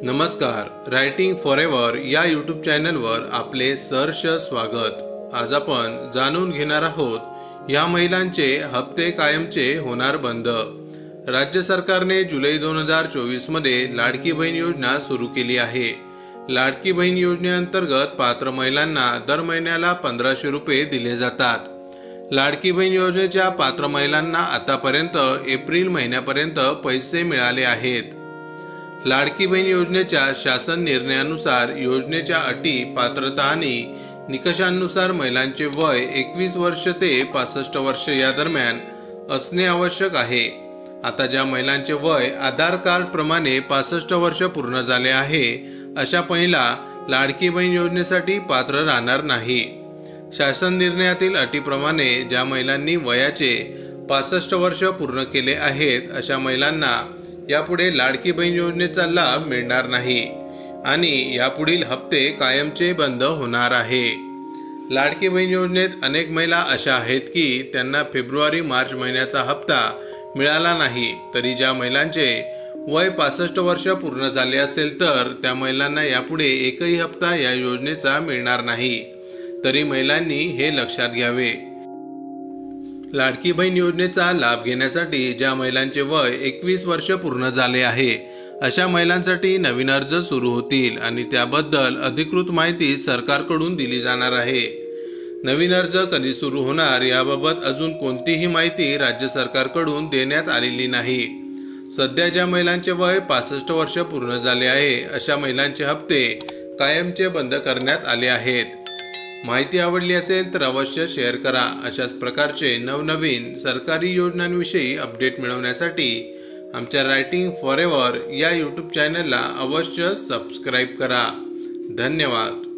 नमस्कार, writing forever या YouTube चॅनलवर आपले सहर्ष स्वागत। आज आपण जाणून घेणार आहोत या महिलांचे हप्ते कायमचे होणार बंद। राज्य सरकारने जुलै 2024 मध्ये लाडकी बहीण योजना सुरू केली आहे। लाडकी बहीण योजनेअंतर्गत पात्र महिलांना दर महिन्याला 1500 रुपये दिले जातात। लाडकी बहीण योजनेच्या पात्र महिलांना आतापर्यंत एप्रिल महिन्यापर्यंत पैसे मिळाले आहेत। लाडकी बहीण योजनेच्या शासन निर्णयानुसार योजनेच्या अटी, पात्रता आणि निकषांनुसार महिलांचे वय 21 वर्ष ते 65 वर्ष या दरम्यान असणे आवश्यक आहे। आता ज्या महिलांचे वय आधार कार्ड प्रमाणे 65 वर्ष पूर्ण झाले आहे अशा महिला लाडकी बहीण योजनेसाठी पात्र राहणार नाही। शासन निर्णयातील अटीप्रमाणे ज्या महिलांनी वयाचे 65 वर्ष पूर्ण केले आहेत अशा महिलांना यापुढे लाडकी बहीण योजनेचा लाभ मिळणार नाही आणि यापुढील हप्ते कायमचे बंद होणार आहे। लाडकी बहीण योजनेत अनेक महिला अशा आहेत की त्यांना फेब्रुवारी-मार्च महिन्याचा हप्ता मिळाला नाही, तरी ज्या महिलांचे वय 65 वर्ष पूर्ण झाले असेल तर त्या महिलांना यापुढे एकही हप्ता या योजनेचा मिळणार नाही, तरी महिलांनी हे लक्षात घ्यावे। लाडकी बहीण योजनेचा लाभ घेण्यासाठी ज्या महिलांचे वय 21 वर्ष पूर्ण झाले आहे अशा महिलांसाठी नवीन अर्ज सुरू होतील आणि त्याबद्दल अधिकृत माहिती सरकारकडून दिली जाणार आहे। नवीन अर्ज कधी सुरू होणार याबाबत अजून कोणतीही माहिती राज्य सरकारकडून देण्यात आलेली नाही। सध्या ज्या महिलांचे वय 65 वर्ष पूर्ण झाले आहे अशा महिलांचे हप्ते कायमचे बंद करण्यात आले आहेत। माहिती आवडली असेल तर अवश्य शेअर करा। अशाच प्रकारचे नवनवीन सरकारी योजनांविषयी अपडेट मिळवण्यासाठी आमच्या रायटिंग फॉरएव्हर या यूट्यूब चॅनलला अवश्य सबस्क्राईब करा। धन्यवाद।